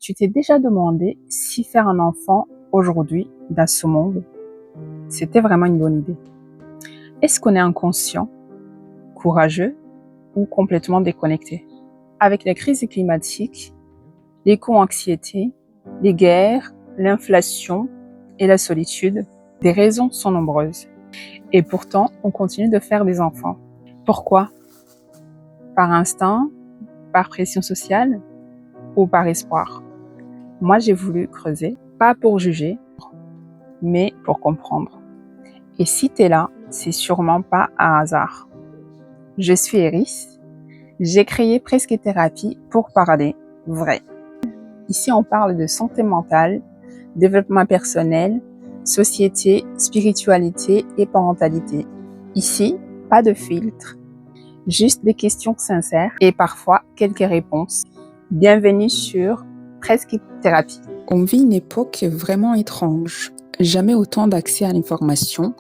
Tu t'es déjà demandé si faire un enfant aujourd'hui, dans ce monde, c'était vraiment une bonne idée? Est-ce qu'on est inconscient, courageux ou complètement déconnecté? Avec la crise climatique, l'éco-anxiété, les guerres, l'inflation et la solitude, des raisons sont nombreuses. Et pourtant, on continue de faire des enfants. Pourquoi? Par instinct, par pression sociale ou par espoir? Moi, j'ai voulu creuser, pas pour juger, mais pour comprendre. Et si t'es là, c'est sûrement pas un hasard. Je suis Eris, j'ai créé Presque Thérapie pour parler vrai. Ici, on parle de santé mentale, développement personnel, société, spiritualité et parentalité. Ici, pas de filtre, juste des questions sincères et parfois quelques réponses. Bienvenue sur Presque Thérapie. On vit une époque vraiment étrange. Jamais autant d'accès à l'information,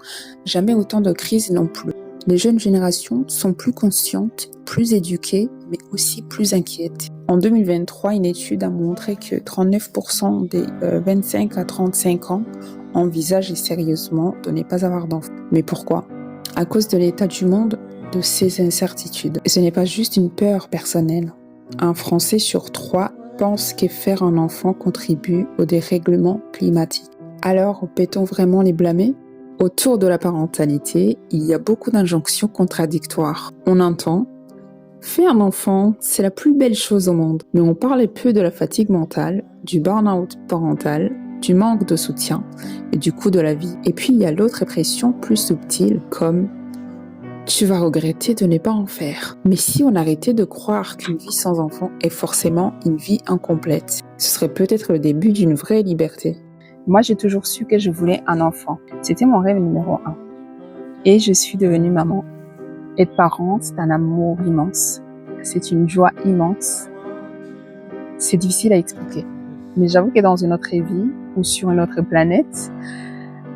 jamais autant de crises non plus. Les jeunes générations sont plus conscientes, plus éduquées, mais aussi plus inquiètes. En 2023, une étude a montré que 39% des 25 à 35 ans envisagent sérieusement de ne pas avoir d'enfants. Mais pourquoi? À cause de l'état du monde, de ces incertitudes. Et ce n'est pas juste une peur personnelle. Un Français sur 3 pense que faire un enfant contribue au dérèglement climatique. Alors, peut-on vraiment les blâmer? Autour de la parentalité, il y a beaucoup d'injonctions contradictoires. On entend « Fais un enfant, c'est la plus belle chose au monde ». Mais on parle peu de la fatigue mentale, du burn-out parental, du manque de soutien et du coût de la vie. Et puis, il y a l'autre pression plus subtile comme « Tu vas regretter de ne pas en faire ». Mais si on arrêtait de croire qu'une vie sans enfant est forcément une vie incomplète, ce serait peut-être le début d'une vraie liberté. Moi, j'ai toujours su que je voulais un enfant. C'était mon rêve numéro 1. Et je suis devenue maman. Être parent, c'est un amour immense. C'est une joie immense. C'est difficile à expliquer. Mais j'avoue que dans une autre vie ou sur une autre planète,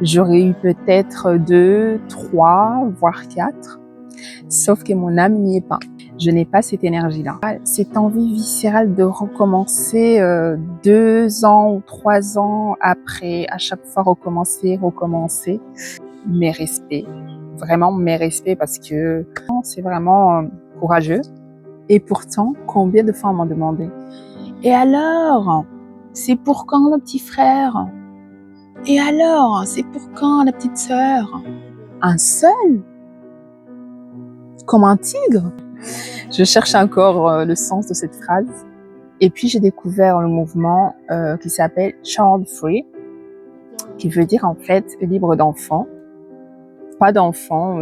j'aurais eu peut-être 2, 3, voire 4. Sauf que mon âme n'y est pas. Je n'ai pas cette énergie-là. Cette envie viscérale de recommencer 2 ans ou 3 ans après, à chaque fois recommencer. Mes respects, vraiment mes respects parce que c'est vraiment courageux. Et pourtant, combien de fois on m'a demandé « Et alors, c'est pour quand le petit frère? Et alors, c'est pour quand la petite sœur? Un seul? Comme un tigre ?» Je cherche encore le sens de cette phrase. Et puis, j'ai découvert le mouvement qui s'appelle Child Free, qui veut dire en fait libre d'enfant. Pas d'enfant,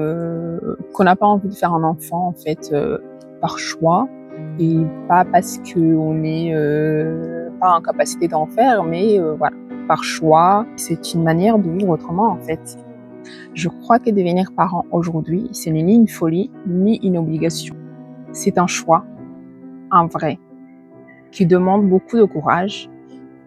qu'on n'a pas envie de faire un enfant en fait par choix et pas parce qu'on n'est pas en capacité d'en faire, mais voilà, par choix. C'est une manière de vivre autrement en fait. Je crois que devenir parent aujourd'hui, ce n'est ni une folie, ni une obligation. C'est un choix, un vrai, qui demande beaucoup de courage,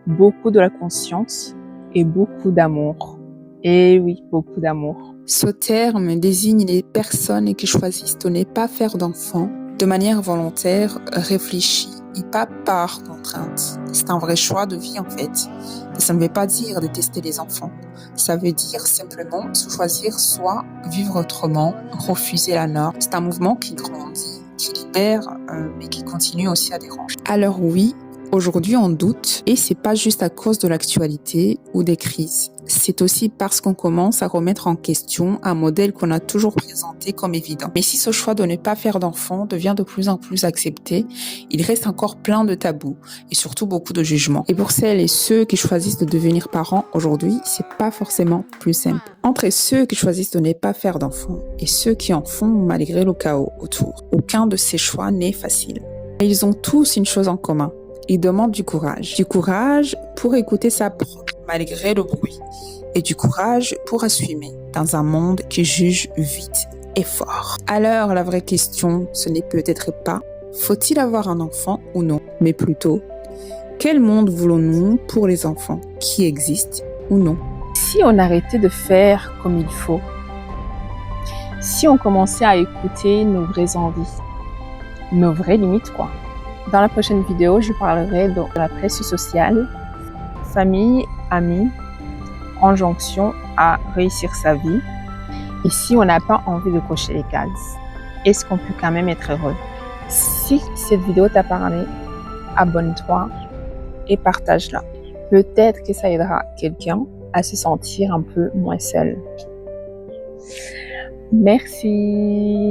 beaucoup de la conscience et beaucoup d'amour. Et oui, beaucoup d'amour. Ce terme désigne les personnes qui choisissent de ne pas faire d'enfants de manière volontaire, réfléchie et pas par contrainte. C'est un vrai choix de vie en fait. Et ça ne veut pas dire détester les enfants. Ça veut dire simplement se choisir soi, vivre autrement, refuser la norme. C'est un mouvement qui grandit, qui libère, mais qui continue aussi à déranger. Alors oui, aujourd'hui on doute et c'est pas juste à cause de l'actualité ou des crises. C'est aussi parce qu'on commence à remettre en question un modèle qu'on a toujours présenté comme évident. Mais si ce choix de ne pas faire d'enfant devient de plus en plus accepté, il reste encore plein de tabous et surtout beaucoup de jugements. Et pour celles et ceux qui choisissent de devenir parents aujourd'hui, c'est pas forcément plus simple. Entre ceux qui choisissent de ne pas faire d'enfant et ceux qui en font malgré le chaos autour, aucun de ces choix n'est facile. Mais ils ont tous une chose en commun. Ils demandent du courage. Du courage pour écouter sa propre malgré le bruit. Et du courage pour assumer dans un monde qui juge vite et fort. Alors la vraie question, ce n'est peut-être pas faut-il avoir un enfant ou non, mais plutôt quel monde voulons-nous pour les enfants qui existent ou non? Si on arrêtait de faire comme il faut, si on commençait à écouter nos vraies envies, nos vraies limites quoi, Dans la prochaine vidéo, je parlerai de la pression sociale, famille, amis, en jonction à réussir sa vie. Et si on n'a pas envie de cocher les cases, est-ce qu'on peut quand même être heureux? Si cette vidéo t'a parlé, abonne-toi et partage-la. Peut-être que ça aidera quelqu'un à se sentir un peu moins seul. Merci.